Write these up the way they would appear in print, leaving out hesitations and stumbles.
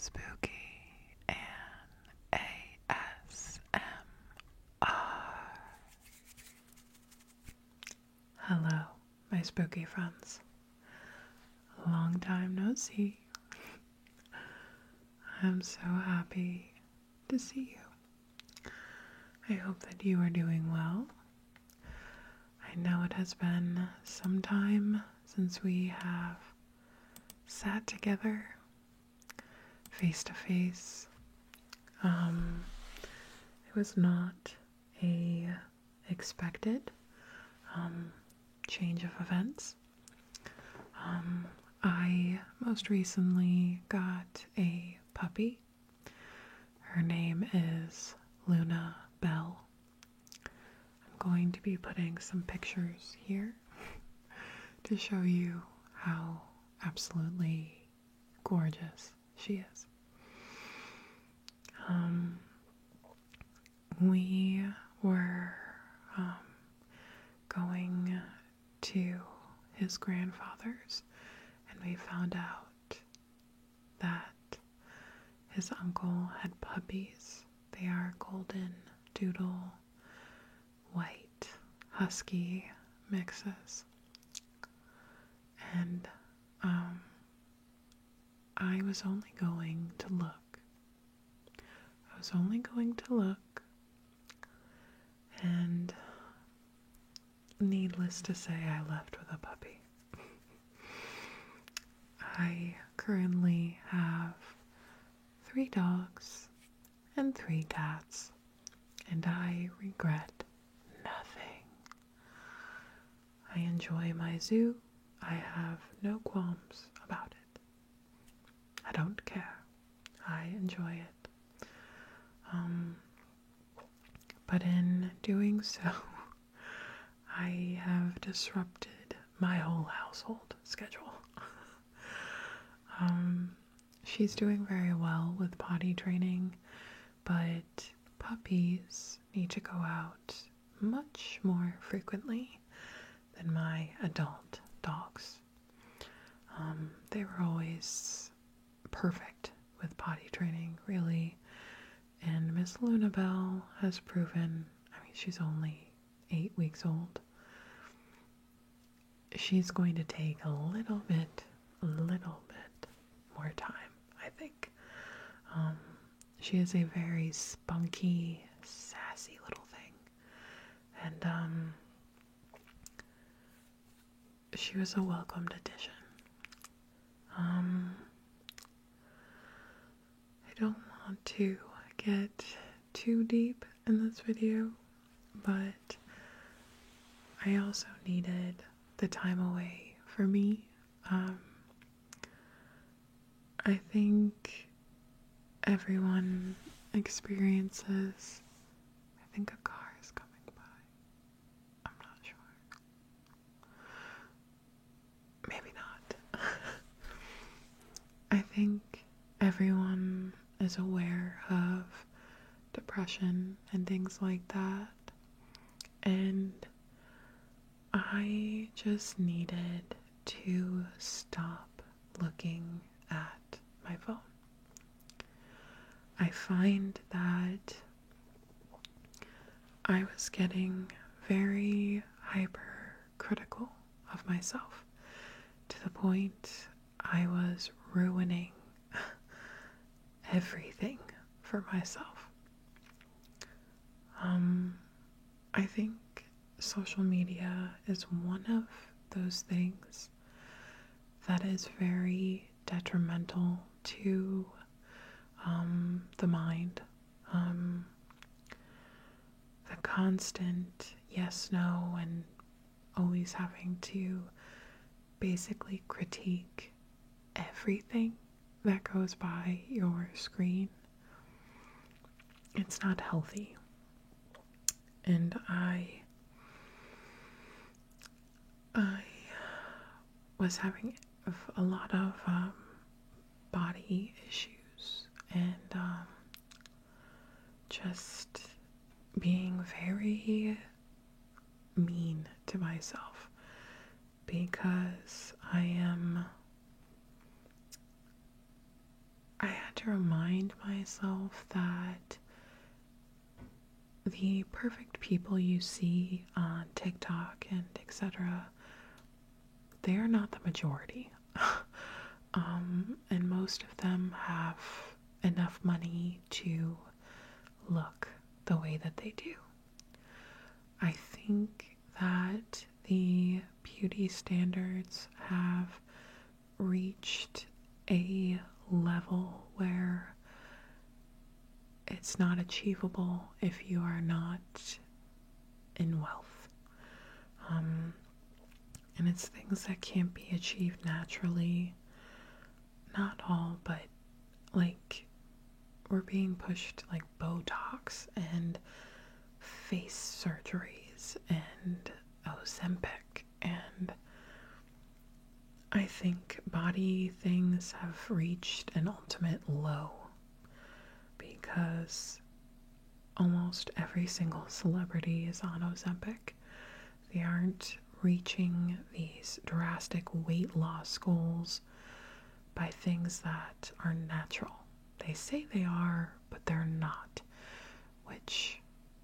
Spooky and ASMR. Hello, my spooky friends. Long time no see. I'm so happy to see you. I hope that you are doing well. I know it has been some time since we have sat together face to face. It was not a expected change of events. I most recently got a puppy. Her name is Luna Bell. I'm going to be putting some pictures here to show you how absolutely gorgeous she is. We were going to his grandfather's, and we found out that his uncle had puppies. They are golden doodle, white, husky mixes. And I was only going to look. And needless to say, I left with a puppy. I currently have 3 dogs and 3 cats, and I regret nothing. I enjoy my zoo. I have no qualms about it. I don't care. I enjoy it. But in doing so, I have disrupted my whole household schedule. She's doing very well with potty training, but puppies need to go out much more frequently than my adult dogs. They were always perfect with potty training, really. And Miss Luna Bell has proven, she's only 8 weeks old. She's going to take a little bit more time, I think. She is a very spunky, sassy little thing. And she was a welcomed addition. I don't want to get too deep in this video, but I also needed the time away for me. I think everyone experiences, I think a car is coming by. I'm not sure. Maybe not. I think everyone is aware of depression and things like that. And I just needed to stop looking at my phone. I find that I was getting very hypercritical of myself to the point I was ruining everything for myself. I think social media is one of those things that is very detrimental to the mind. The constant yes, no, and always having to basically critique everything that goes by your screen. It's not healthy. And I was having a lot of body issues and just being very mean to myself because I had to remind myself that the perfect people you see on TikTok and etc., they are not the majority. And most of them have enough money to look the way that they do. I think that the beauty standards have reached a level where it's not achievable if you are not in wealth. And it's things that can't be achieved naturally. Not all, but like we're being pushed like Botox and face surgeries and Ozempic, and I think body things have reached an ultimate low because almost every single celebrity is on Ozempic. They aren't reaching these drastic weight loss goals by things that are natural. They say they are, but they're not, which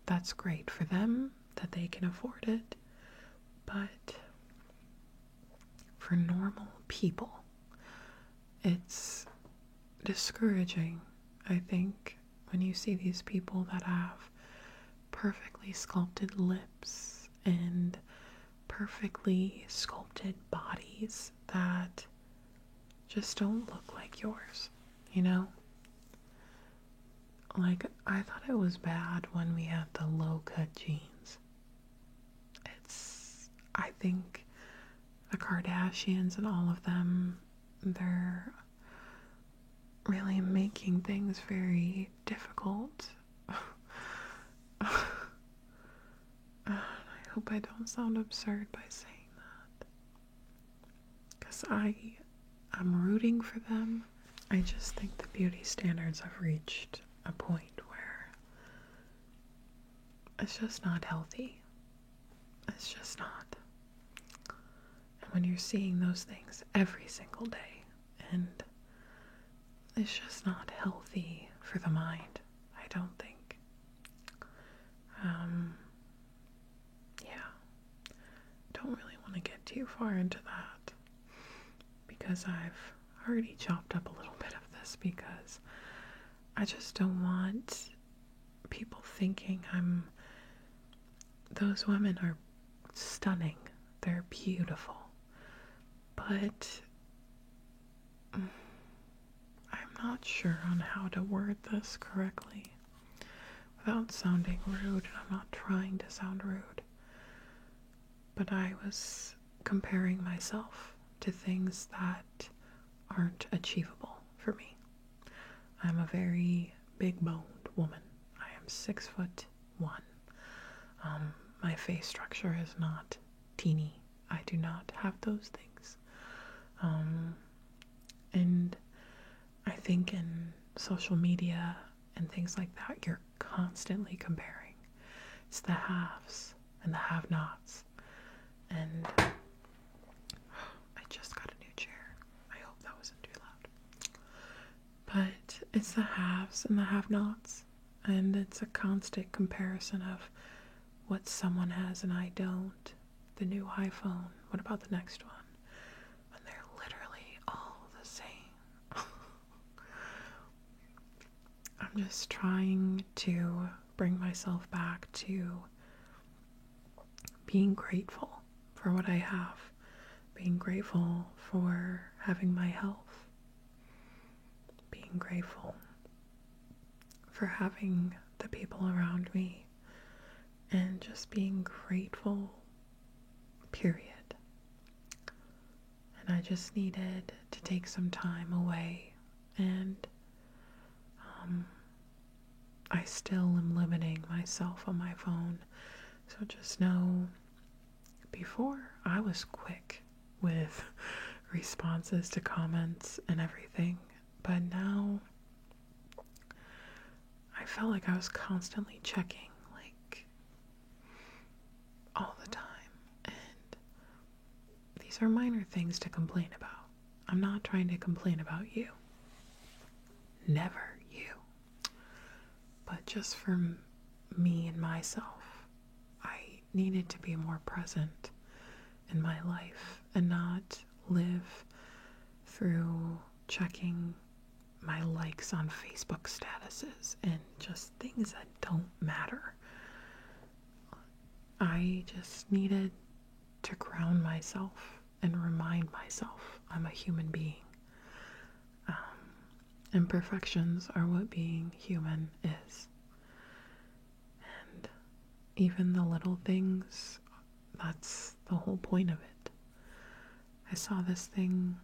that's great for them that they can afford it, but for normal people, it's discouraging, I think, when you see these people that have perfectly sculpted lips and perfectly sculpted bodies that just don't look like yours, you know? Like, I thought it was bad when we had the low-cut jeans. I think the Kardashians and all of them, they're really making things very difficult. I hope I don't sound absurd by saying that, because I'm rooting for them. I just think the beauty standards have reached a point where it's just not healthy. It's just not. And when you're seeing those things every single day, and it's just not healthy for the mind, I don't think. Yeah, don't really want to get too far into that because I've already chopped up a little bit of this, because I just don't want people thinking those women are stunning, they're beautiful, but I'm not sure on how to word this correctly without sounding rude, and I'm not trying to sound rude, but I was comparing myself to things that aren't achievable for me. I'm a very big-boned woman. I am 6'1". My face structure is not teeny. I do not have those things. And I think in social media and things like that, you're constantly comparing. It's the haves and the have-nots. And I just got a new chair. I hope that wasn't too loud. But it's the haves and the have-nots. And it's a constant comparison of what someone has and I don't. The new iPhone. What about the next one? When they're literally all the same. I'm just trying to bring myself back to being grateful for what I have. Being grateful for having my health. Being grateful for having the people around me. And just being grateful, period. And I just needed to take some time away, and I still am limiting myself on my phone. So just know, before I was quick with responses to comments and everything, but now I felt like I was constantly checking, like, all the time. And these are minor things to complain about. I'm not trying to complain about you. never you. But just for me and myself, I needed to be more present in my life and not live through checking my likes on Facebook statuses and just things that don't matter. I just needed to ground myself and remind myself I'm a human being. Imperfections are what being human is. And even the little things, that's the whole point of it. I saw this thing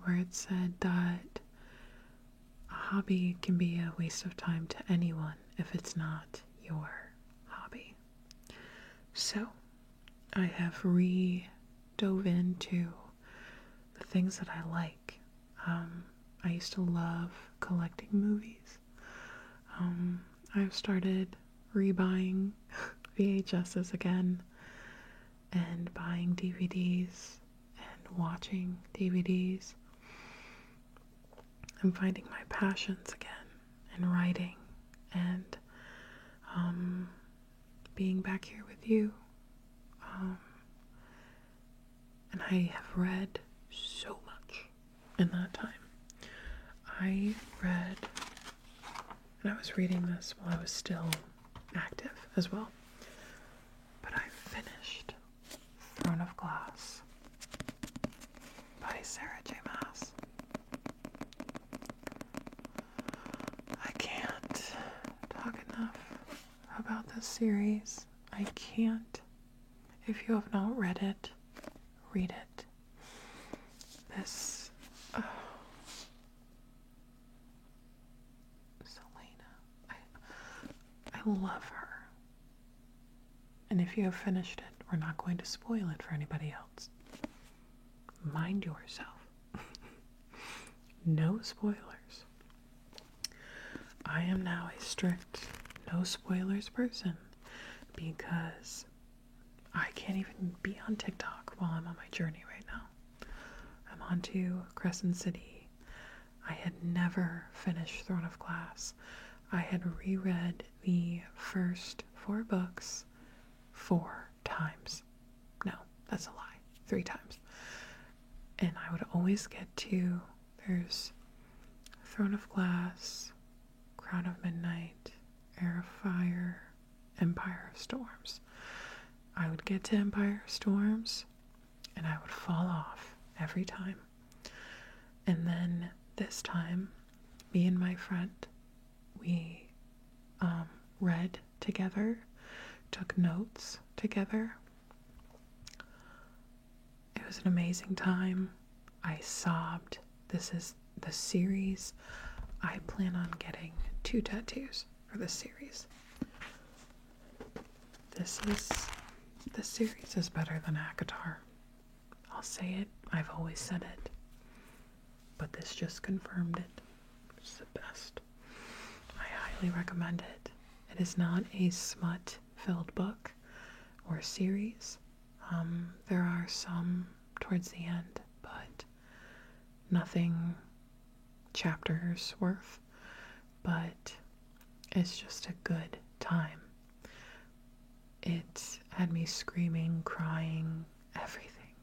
where it said that a hobby can be a waste of time to anyone if it's not your hobby. So I have dove into the things that I like. I used to love collecting movies. I've started rebuying VHSs again and buying DVDs and watching DVDs. I'm finding my passions again in writing and being back here with you. And I have read so much in that time. I read, and I was reading this while I was still active as well, but I finished Throne of Glass by Sarah J. Maas. I can't talk enough about this series. I can't. If you have not read it, read it. This, Selena, I love her. And if you have finished it, we're not going to spoil it for anybody else. Mind yourself. No spoilers. I am now a strict no spoilers person because I can't even be on TikTok while I'm on my journey right now. I'm on to Crescent City. I had never finished Throne of Glass. I had reread the first 4 books 4 times. No, that's a lie. 3 times. And I would always get to, there's Throne of Glass, Crown of Midnight, Heir of Fire, Empire of Storms. I would get to Empire of Storms and I would fall off every time. And then this time, me and my friend, we read together, took notes together. It was an amazing time. I sobbed. This is the series. I plan on getting 2 tattoos for this series. This series is better than ACOTAR. I'll say it. I've always said it. But this just confirmed it. It's the best. I highly recommend it. It is not a smut-filled book or series. There are some towards the end, but nothing chapters worth. But it's just a good time. It had me screaming, crying, everything.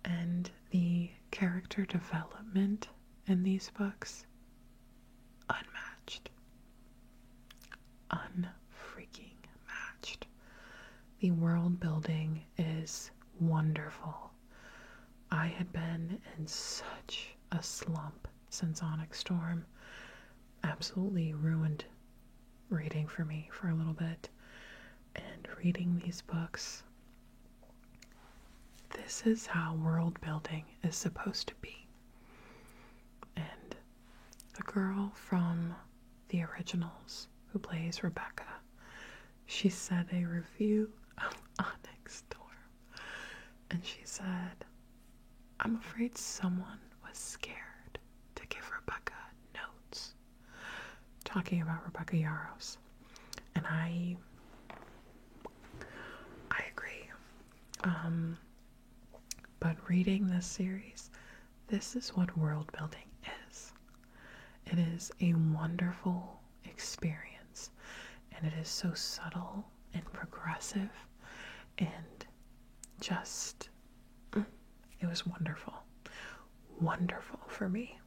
And the character development in these books, unmatched. Unfreaking matched. The world building is wonderful. I had been in such a slump since Onyx Storm. Absolutely ruined reading for me for a little bit. And reading these books, this is how world building is supposed to be. And the girl from the originals who plays Rebecca, she said a review of Onyx Storm, and she said, I'm afraid someone was scared to give Rebecca notes, talking about Rebecca Yarros. And I agree. But reading this series, this is what world building is. It is a wonderful experience, and it is so subtle and progressive, and just, it was wonderful. Wonderful for me.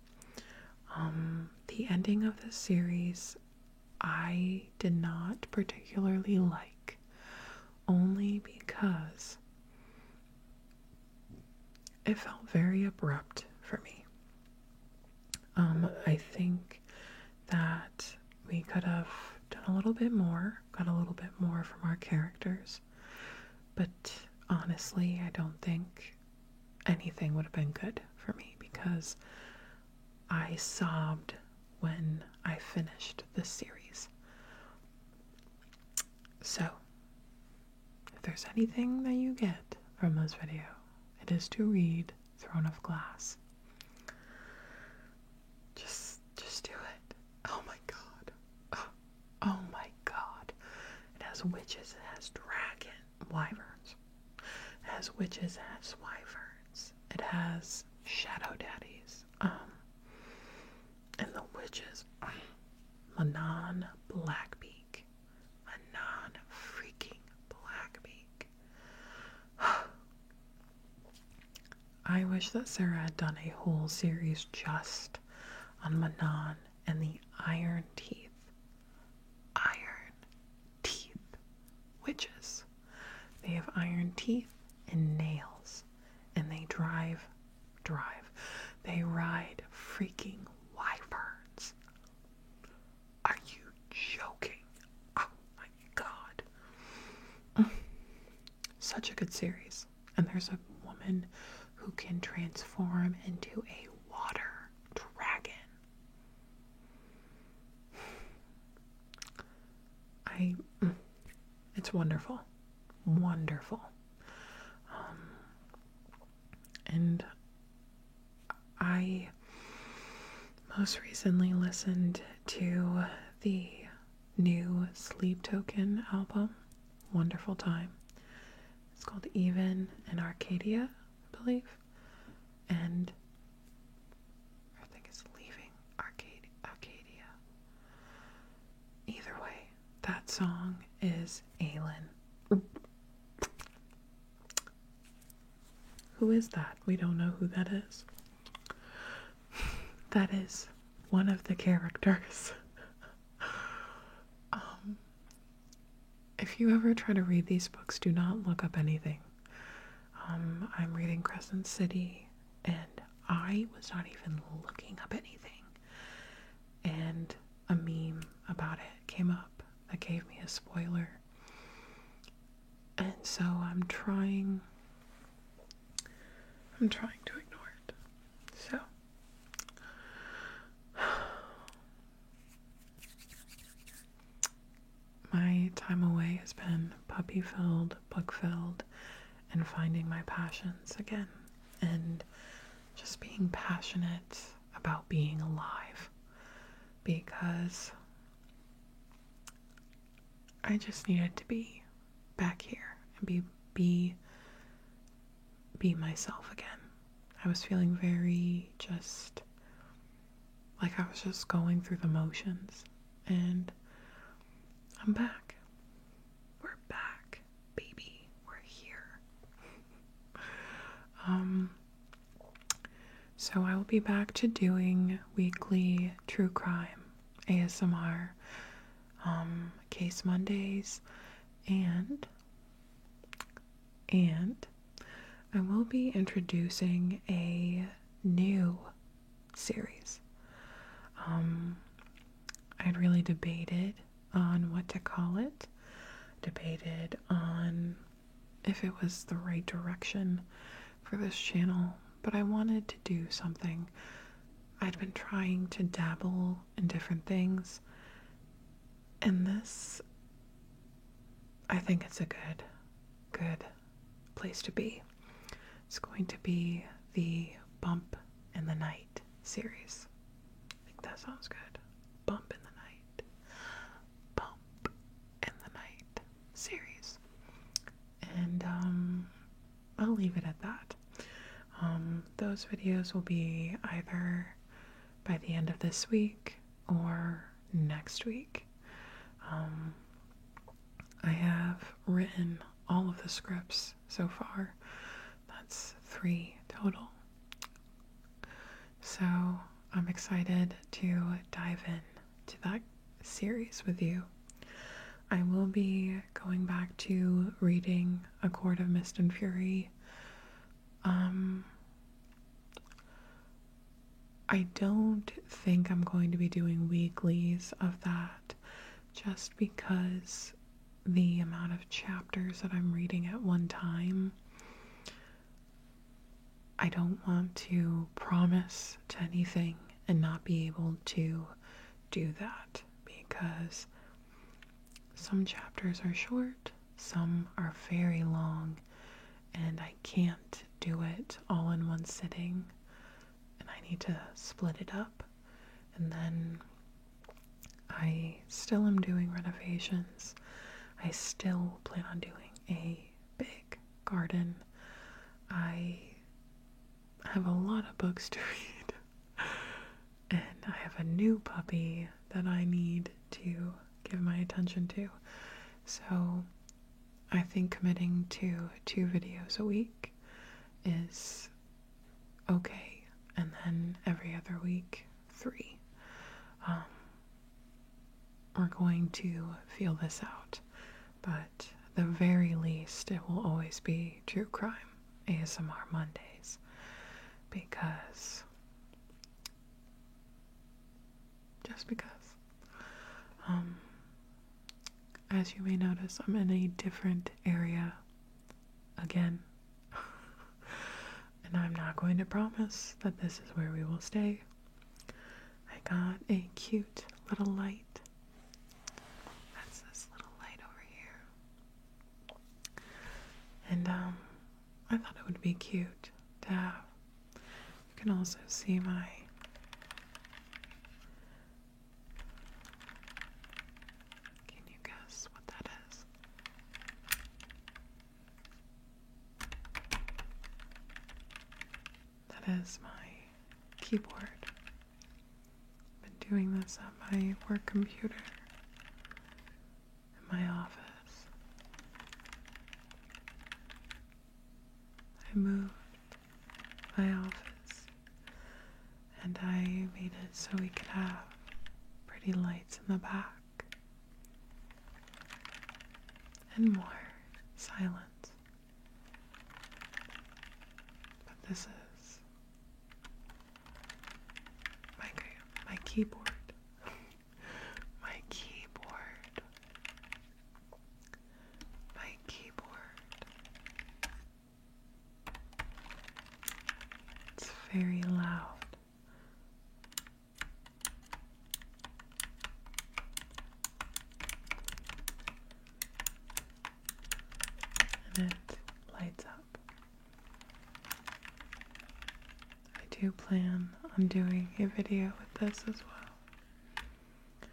The ending of the series I did not particularly like, only because it felt very abrupt for me. I think that we could have done a little bit more, got a little bit more from our characters, but honestly, I don't think anything would have been good for me because I sobbed when I finished the series. So, if there's anything that you get from this video, it is to read Throne of Glass. Just do it. Oh my god. Oh my god. It has witches, it has wyverns. It has witches, it has wyverns. It has shadow daddies. And the witches. Manon Blackbeak. Manon freaking Blackbeak. I wish that Sarah had done a whole series just on Manon and the Iron Teeth. Iron Teeth witches. They have iron teeth and nails, and they they ride freaking wyverns. Are you joking? Oh my god. Such a good series. And there's a woman who can transform into a water dragon. It's wonderful. Wonderful. And I most recently listened to the new Sleep Token album, Wonderful Time. It's called Even in Arcadia, I believe. And I think it's Leaving Arcadia. Either way, that song is Aylin. Who is that? We don't know who that is. That is one of the characters. If you ever try to read these books, do not look up anything. I'm reading Crescent City, and I was not even looking up anything. And a meme about it came up that gave me a spoiler. And so I'm trying to ignore it. So my time away has been puppy-filled, book-filled, and finding my passions again. And just being passionate about being alive. Because I just needed to be back here and be myself again. I was feeling very just like I was just going through the motions, and I'm back. We're back, baby. We're here. So I will be back to doing weekly true crime ASMR case Mondays, and I will be introducing a new series. I'd really debated on what to call it, debated on if it was the right direction for this channel, but I wanted to do something. I'd been trying to dabble in different things, and this, I think it's a good place to be. It's going to be the Bump in the Night series. I think that sounds good. Bump in the Night. Bump in the Night series. And I'll leave it at that. Those videos will be either by the end of this week or next week. I have written all of the scripts so far. That's 3 total. So I'm excited to dive in to that series with you. I will be going back to reading A Court of Mist and Fury. I don't think I'm going to be doing weeklies of that, just because the amount of chapters that I'm reading at one time. I don't want to promise to anything and not be able to do that, because some chapters are short, some are very long, and I can't do it all in one sitting, and I need to split it up. And then I still am doing renovations. I still plan on doing a big garden. I have a lot of books to read, and I have a new puppy that I need to give my attention to. So I think committing to 2 videos a week is okay, and then every other week 3. We're going to feel this out, but at the very least it will always be True Crime ASMR Mondays, because as you may notice, I'm in a different area again. And I'm not going to promise that this is where we will stay. I got a cute little light. That's this little light over here. And I thought it would be cute to have. You can also see my what that is. That is my keyboard. I've been doing this at my work computer in my office. I moved my office and I made it so we could have pretty lights in the back and more silence. But this is my keyboard. My keyboard. My keyboard. It's very loud. And it lights up. I do plan on doing a video with this as well,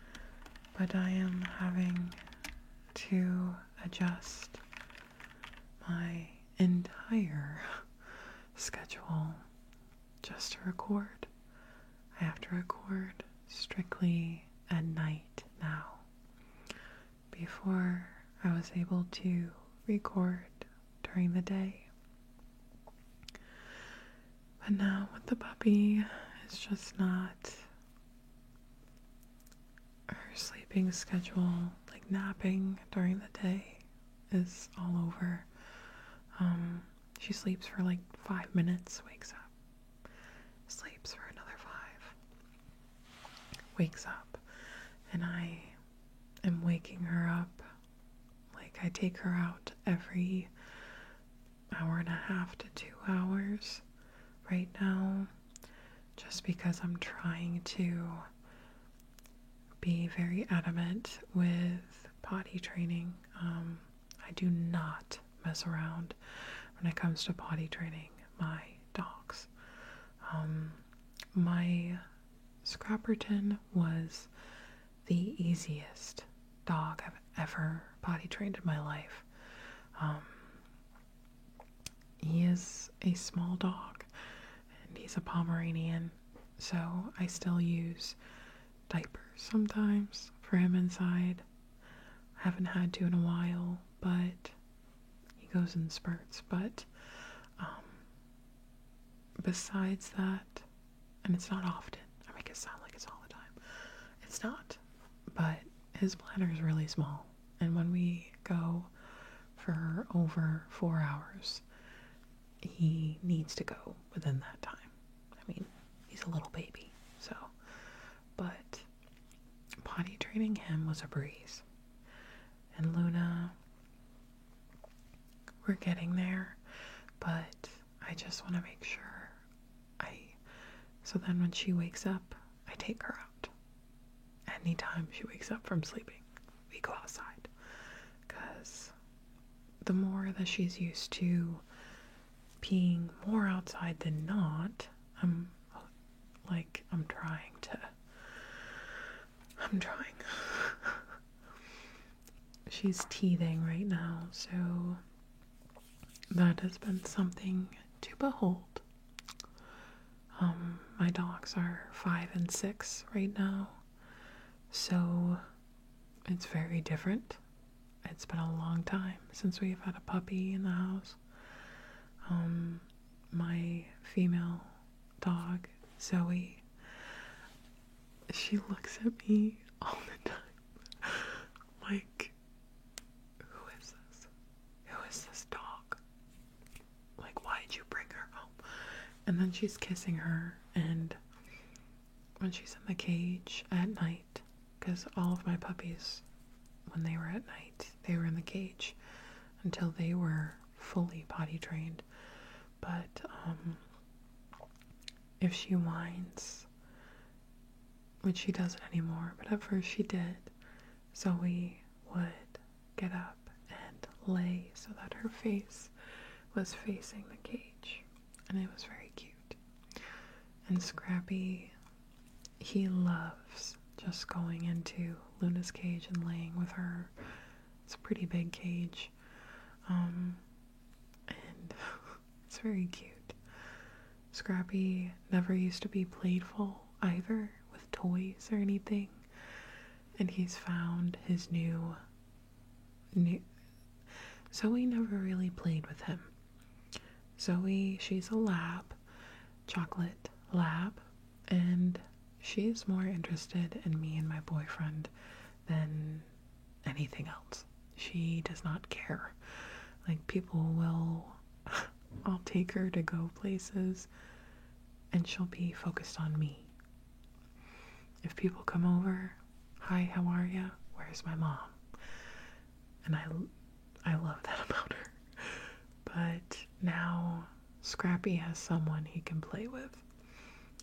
but I am having to adjust my entire schedule just to record. I have to record strictly at night now. Before, I was able to record during the day. But now with the puppy, it's just not her sleeping schedule, like napping during the day is all over. She sleeps for like 5 minutes, wakes up, sleeps for another 5, wakes up, and I am waking her up. Like, I take her out every hour and a half to 2 hours right now, just because I'm trying to be very adamant with potty training. I do not mess around when it comes to potty training my dogs. My Scrapperton was the easiest dog I've ever potty trained in my life. He is a small dog, and he's a Pomeranian, So I still use diapers sometimes for him inside. I haven't had to in a while, but he goes in spurts. But besides that, and it's not often. I make it sound like it's all the time. It's not. But his bladder is really small. And when we go for over 4 hours, he needs to go within that time. I mean, he's a little baby, so. But potty training him was a breeze. And Luna, we're getting there, but I just want to make sure so then when she wakes up, I take her out. Anytime she wakes up from sleeping, we go outside. Because the more that she's used to peeing more outside than not, I'm trying. She's teething right now, so that has been something to behold. My dogs are 5 and 6 right now, so it's very different. It's been a long time since we've had a puppy in the house. My female dog, Zoe, she looks at me all the time like, who is this? Who is this dog? Like, why'd you bring her home? And then she's kissing her, and when she's in the cage at night, because all of my puppies, when they were at night, they were in the cage until they were fully potty trained. But if she whines, which she doesn't anymore, but at first she did, Zoe would get up and lay so that her face was facing the cage, and it was very cute. And Scrappy, he loves just going into Luna's cage and laying with her. It's a pretty big cage, and it's very cute. Scrappy never used to be playful either with toys or anything, and he's found his new Zoe never really played with him. Zoe, she's a lab, chocolate lab, and she's more interested in me and my boyfriend than anything else. She does not care. Like, people will, I'll take her to go places and she'll be focused on me. If people come over, hi, how are ya? Where's my mom? And I love that about her. But now Scrappy has someone he can play with,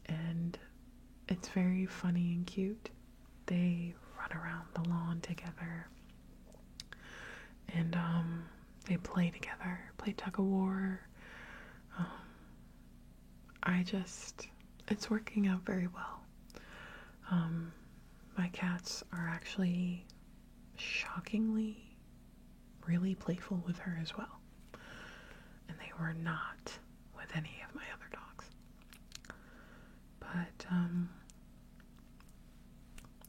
and it's very funny and cute. They run around the lawn together, and they play together, play tug-of-war. It's working out very well. My cats are actually shockingly really playful with her as well, and they were not with any of my other dogs. But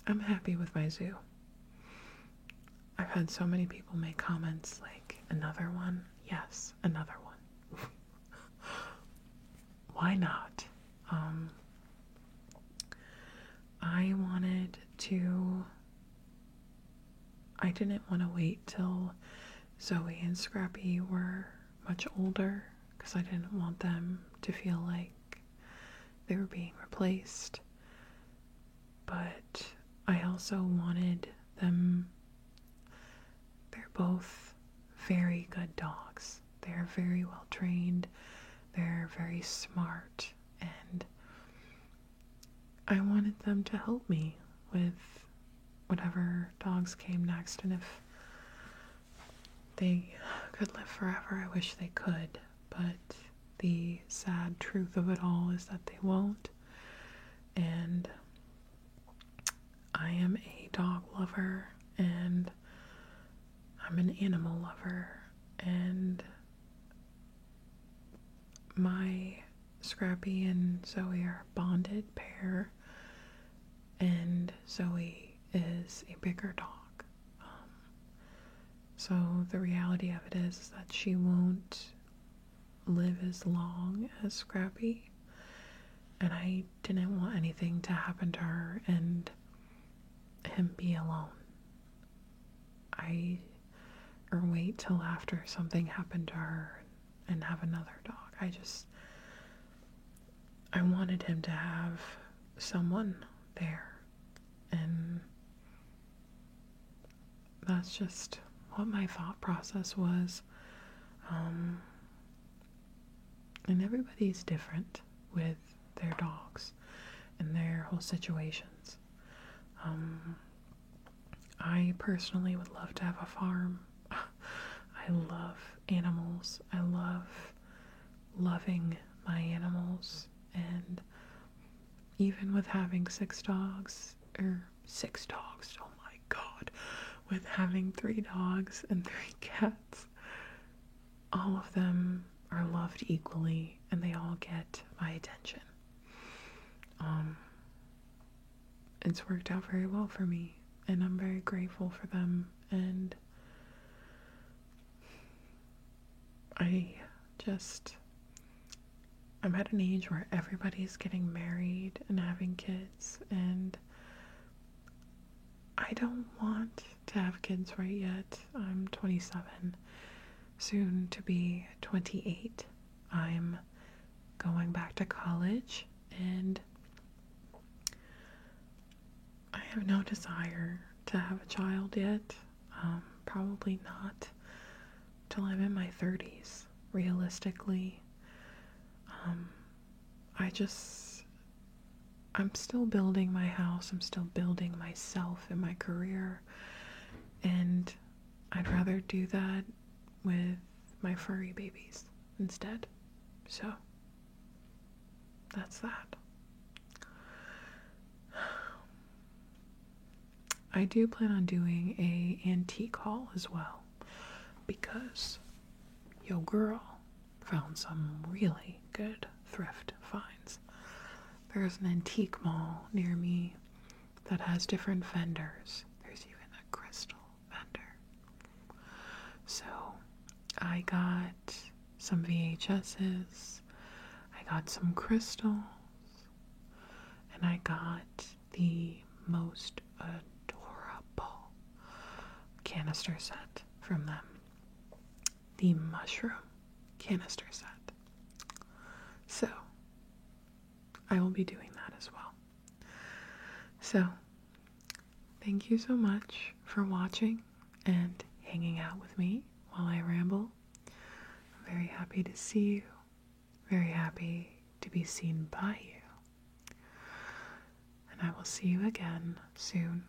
I'm happy with my zoo. I've had so many people make comments like, another one? Yes, another one. Why not? I didn't want to wait till Zoe and Scrappy were much older, because I didn't want them to feel like they were being replaced. But I also wanted them, they're both very good dogs. They're very well trained, they're very smart, and I wanted them to help me with whatever dogs came next. And if they could live forever, I wish they could, but the sad truth of it all is that they won't. And I am a dog lover, and I'm an animal lover, and my Scrappy and Zoe are a bonded pair, and Zoe is a bigger dog. So the reality of it is that she won't live as long as Scrappy, and I didn't want anything to happen to her and him be alone. Or wait till after something happened to her and have another dog. I wanted him to have someone there, and that's just what my thought process was. And everybody's different with their dogs and their whole situations. I personally would love to have a farm. I love animals. I love loving my animals. And even with having 6 dogs, oh my god, with having 3 dogs and 3 cats, all of them are loved equally and they all get my attention. It's worked out very well for me, and I'm very grateful for them, and I'm at an age where everybody's getting married and having kids, and I don't want to have kids right yet. I'm 27, soon to be 28. I'm going back to college, and I have no desire to have a child yet. Probably not till I'm in my 30s, realistically. I'm still building my house, I'm still building myself and my career, and I'd rather do that with my furry babies instead. So, that's that. I do plan on doing a antique haul as well, because yo girl found some really good thrift finds. There's an antique mall near me that has different vendors. There's even a crystal vendor. So I got some VHSs, I got some crystals, and I got the most adorable canister set from them. The mushroom canister set. So, I will be doing that as well. So, thank you so much for watching and hanging out with me while I ramble. I'm very happy to see you. Very happy to be seen by you. And I will see you again soon.